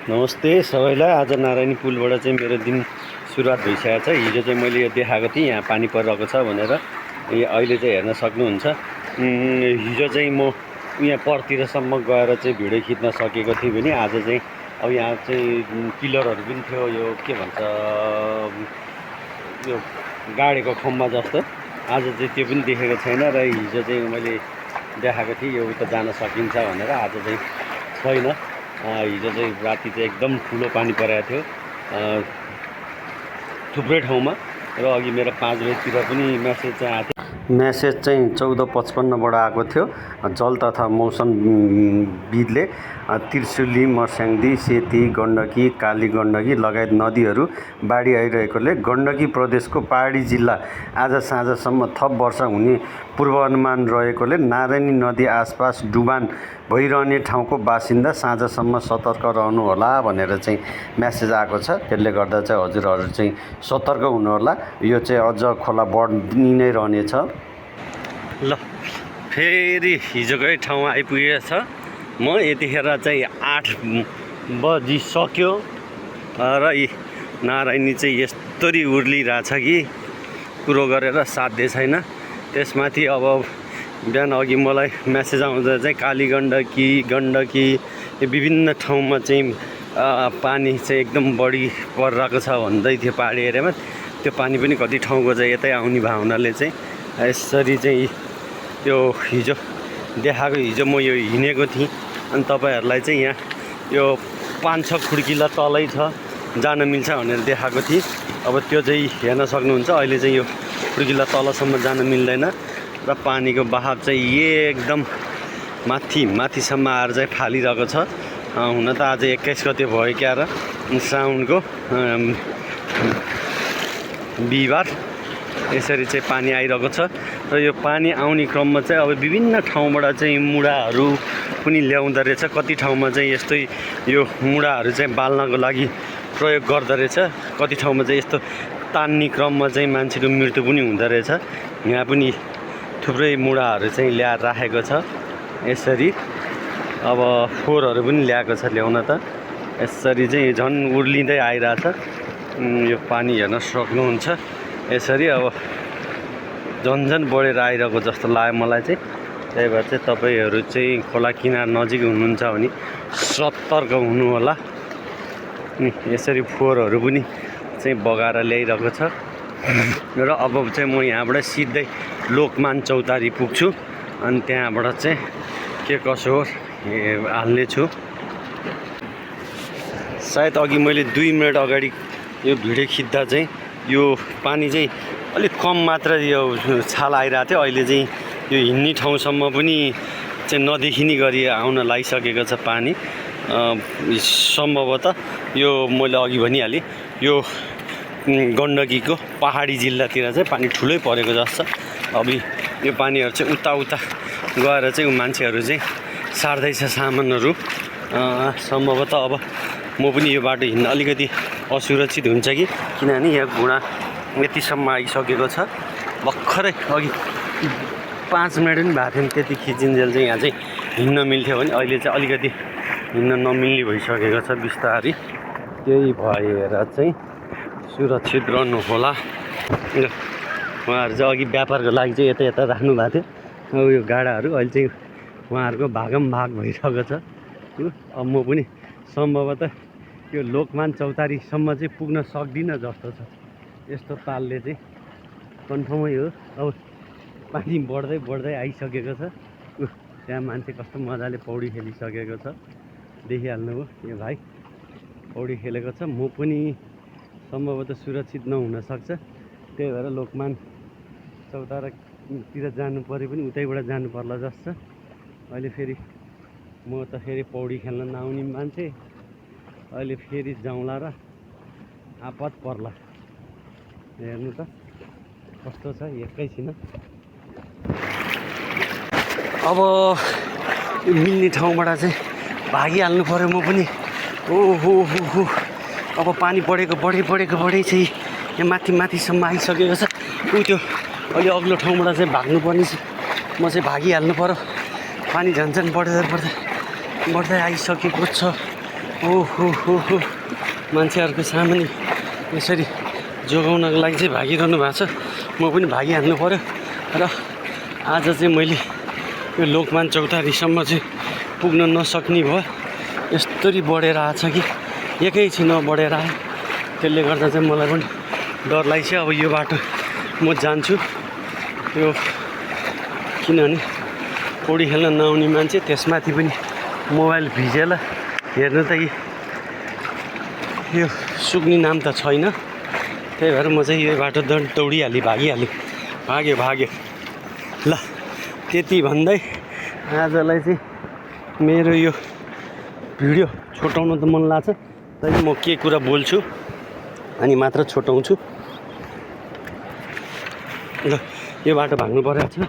नमस्ते सबैलाई। आज नारायणी पुलबाट चाहिँ मेरो दिन सुरुवात भइसकेको छ। हिजो चाहिँ मैले यो देखाएको थिएँ यहाँ पानी परिरहेको छ भनेर। अहिले चाहिँ हेर्न सक्नुहुन्छ। हिजो चाहिँ म यहाँ परतिरसम्म गएर चाहिँ भिडियो खिच्न सकेको थिएँ भने आज चाहिँ अब यहाँ चाहिँ पिलरहरू पनि थियो, यो के भन्छ यो गाडेको खम्बा जस्तो। आज चाहिँ त्यो पनि देखेको छैन र हिजो चाहिँ मैले देखाएको थिएँ यो उता जान सकिन्छ भनेर। आज चाहिँ छैन। हिजो चाहिँ राति चाहिँ एकदम ठुलो पानी परेको थियो थुप्रै ठाउँमा र अघि मेरो 5 बजेतिर पनि मेसेज चाहिँ आएको थियो। मेसेज चाहिँ 14:55बाट आएको थियो। जल तथा मौसमविदले त्रिशुली, मर्स्याङ्दी, सेती, गण्डकी, काली गण्डकी लगायत नदीहरू बाढी आइरहेकोले गण्डकी प्रदेशको पहाडी जिल्ला आज साँझसम्म थप वर्षा हुने पूर्वानुमान रहेकोले नारायणी नदी आसपास डुबान भइरहने ठाउँको बासिन्दा साँझसम्म सतर्क रहनुहोला भनेर चाहिँ मेसेज आएको छ। त्यसले गर्दा चाहिँ हजुरहरू चाहिँ सतर्क हुनुहोला। यो चाहिँ अझ खोला बढ्दै नै रहनेछ। ल फेरि हिजोकै ठाउँमा आइपुगेको छ। म यतिखेर चाहिँ 8 बजिसक्यो र नारायणी चाहिँ यस्तरी उर्लिरहेछ कि कुरो गरेर साध्य छैन। त्यसमाथि अब बिहान अघि मलाई मेसेज आउँदा चाहिँ काली गण्डकी विभिन्न ठाउँमा चाहिँ पानी चाहिँ एकदम बढी परिरहेको छ भन्दै थियो पहाडी एरियामा। त्यो पानी पनि कति ठाउँको चाहिँ यतै आउने भावनाले चाहिँ यसरी चाहिँ यो हिजो देखाएको। हिजो म यो हिँडेको थिएँ अनि तपाईँहरूलाई चाहिँ यहाँ यो 5-6 खुड्किला तलै छ, जान मिल्छ भनेर देखाएको थिएँ। अब त्यो चाहिँ हेर्न सक्नुहुन्छ। अहिले चाहिँ यो खुड्किला तलसम्म जान मिल्दैन र पानीको बहाव चाहिँ एकदम माथिसम्म आएर चाहिँ फालिरहेको छ। हुन त आज 21 गते भयो क्या र साउनको बिहिबार। यसरी चाहिँ पानी आइरहेको छ र यो पानी आउने क्रममा चाहिँ अब विभिन्न ठाउँबाट चाहिँ मुढाहरू पनि ल्याउँदो रहेछ। कति ठाउँमा चाहिँ यस्तै यो मुढाहरू चाहिँ बाल्नको लागि प्रयोग गर्दो रहेछ। कति ठाउँमा चाहिँ यस्तो तान्ने क्रममा चाहिँ मान्छेको मृत्यु पनि हुँदो रहेछ। यहाँ पनि थुप्रै मुढाहरू चाहिँ ल्याएर राखेको छ। यसरी अब फोहोरहरू पनि ल्याएको छ ल्याउन त। यसरी चाहिँ झन् उर्लिँदै आइरहेछ। यो पानी हेर्न सक्नुहुन्छ। यसरी अब झन् बढेर आइरहेको जस्तो लाग्यो मलाई चाहिँ। त्यही भएर चाहिँ तपाईँहरू चाहिँ खोला किनार नजिक हुनुहुन्छ भने सतर्क हुनु होला। यसरी फोहोरहरू पनि चाहिँ बगाएर ल्याइरहेको छ र अब चाहिँ म यहाँबाट सिधै लोकमान चौतारी पुग्छु अनि त्यहाँबाट चाहिँ के कसो हो हाल्नेछु। सायद अघि मैले 2 मिनट अगाडि यो भिडियो खिच्दा चाहिँ यो पानी चाहिँ अलिक कम मात्र यो छाल आइरहेको थियो। अहिले चाहिँ यो हिँड्ने ठाउँसम्म पनि चाहिँ नदेखिने गरी आउन लागिसकेको छ पानी। सम्भवतः यो मैले अघि भनिहालेँ यो गण्डकीको पहाडी जिल्लातिर चाहिँ पानी ठुलै परेको जस्तो। अब यो पानीहरू चाहिँ उता गएर चाहिँ मान्छेहरू चाहिँ सार्दैछ सामानहरू। सम्भवतः अब म पनि यो बाटो हिँड्न अलिकति असुरक्षित हुन्छ कि, किनभने यहाँ घुँडा यतिसम्म आइसकेको छ। भर्खरै अघि 5 मिनट पनि भएको थियो त्यति खिचिन्जेल चाहिँ यहाँ चाहिँ हिँड्न मिल्थ्यो भने अहिले चाहिँ अलिकति हिँड्न नमिल्ने भइसकेको छ बिस्तारै। त्यही भएर चाहिँ सुरक्षित रहनु होला। उहाँहरू चाहिँ अघि व्यापारको लागि चाहिँ यता राख्नु भएको थियो। अब यो गाडाहरू अहिले चाहिँ उहाँहरूको भाग भइरहेको छ। अब म पनि सम्भवतः यो लोकमान चौतारीसम्म चाहिँ पुग्न सक्दिनँ जस्तो छ। यस्तो तालले चाहिँ कन्फर्मै हो। अब पानी बढ्दै आइसकेको छ। त्यहाँ मान्छे कस्तो मजाले पौडी खेलिसकेको छ, देखिहाल्नुभयो। यो भाइ पौडी खेलेको छ। म पनि सम्भवतः सुरक्षित नहुन सक्छ। त्यही भएर लोकमान चौतारातिर जानु पऱ्यो पनि उतैबाट जानु पर्ला जस्तो। अहिले फेरि म त फेरि पौडी खेल्न नआउने मान्छे, अहिले फेरि जाउँला र आपत पर्ला। हेर्नु त कस्तो छ एकैछिन। अब मिल्ने ठाउँबाट चाहिँ भागिहाल्नु पऱ्यो म पनि। ओहो अब पानी बढेको चाहिँ यहाँ माथिसम्म आइसकेको छ। त्यो अहिले अग्लो ठाउँबाट चाहिँ भाग्नुपर्ने छ। म चाहिँ भागिहाल्नु पऱ्यो। पानी झन् बढ्दै आइसकेको छ। ओहो हो हो मान्छेहरूको सामान्य यसरी जोगाउनको लागि चाहिँ भागिरहनु भएको छ। म पनि भागिहाल्नु पऱ्यो र आज चाहिँ मैले यो लोकमान चौतारीसम्म चाहिँ पुग्न नसक्ने भयो। यस्तरी बढेर आएछ कि एकैछिनमा बढेर आयो। त्यसले गर्दा चाहिँ मलाई पनि डर लाग्छ। अब यो बाटो म जान्छु यो, किनभने पौडी खेल्न नआउने मान्छे, त्यसमाथि पनि मोबाइल भिजेर हेर्नु त यो सुक्ने नाम त छैन। त्यही भएर म चाहिँ यो बाटो दौडिहालेँ, भाग्यो ल। त्यति भन्दै आजलाई चाहिँ मेरो यो भिडियो छोटाउन त मन लाग्छ, तर म के कुरा बोल्छु अनि मात्र छोटाउँछु ल। यो बाटो भाग्नु परेको छ।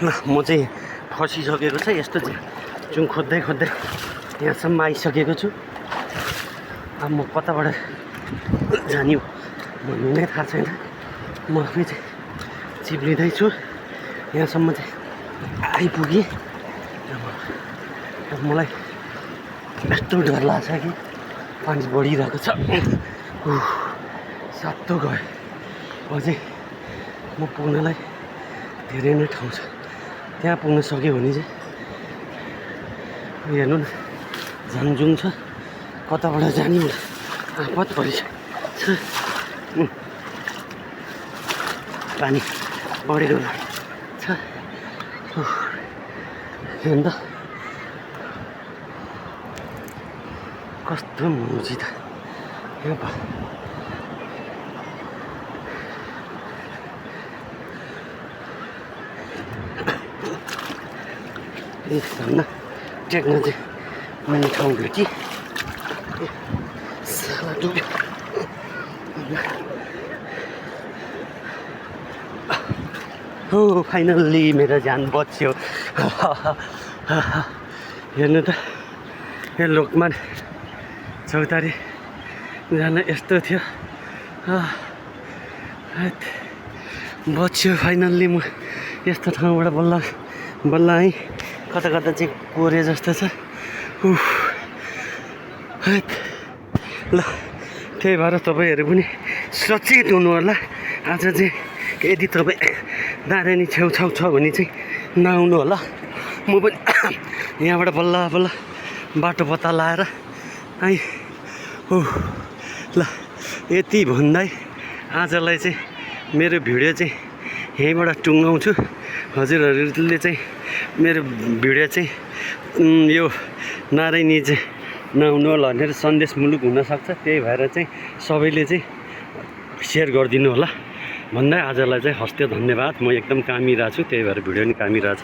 ल म चाहिँ फसिसकेको छ। यस्तो जुन खोज्दै यहाँसम्म आइसकेको छु। अब म कताबाट जाने हो भन्नु नै थाहा छैन। म आफै चाहिँ चिप्लिँदैछु। यहाँसम्म चाहिँ आइपुगेँ। मलाई यस्तो डर लाग्छ कि पानी बढिरहेको छ। सातो गयो। अझै म पुग्नलाई धेरै नै ठाउँ छ। त्यहाँ पुग्न सक्यो भने चाहिँ हेर्नु न, झाङझुङ छ। कताबाट जाने होला, आपत परिसकेको छ। पानी बढेको छ। हेर्नु त कस्तो मुजी त यहाँ धन्न टेक्न चाहिँ मैले ठाउँ भेटेँ। साला डुब्यो। हो फाइनल्ली मेरो ज्यान बच्यो। हेर्नु त यो लोकमान चौतारी जान यस्तो थियो। बच्यो फाइनल्ली। म यस्तो ठाउँबाट बल्ल आएँ। कता चाहिँ कोरे जस्तो छ। ल त्यही भएर तपाईँहरू पनि सचेत हुनु होला। आज चाहिँ यदि तपाईँ नारायणी छेउछाउ छ भने चाहिँ नआउनु होला। म पनि यहाँबाट बल्ल बाटो पत्ता लाएर आएँ। ल यति भन्दै आजलाई चाहिँ मेरो भिडियो चाहिँ यहीँबाट टुङ्गाउँछु। हजुरहरूले चाहिँ मेरो भिडियो चाहिँ यो नारायणी चाहिँ नआउनु होला भनेर सन्देशमूलक हुनसक्छ। त्यही भएर चाहिँ सबैले चाहिँ सेयर गरिदिनु होला भन्दै आजलाई चाहिँ हस्ते धन्यवाद। म एकदम कामिरहेको छु, त्यही भएर भिडियो नि कामिरहेछ।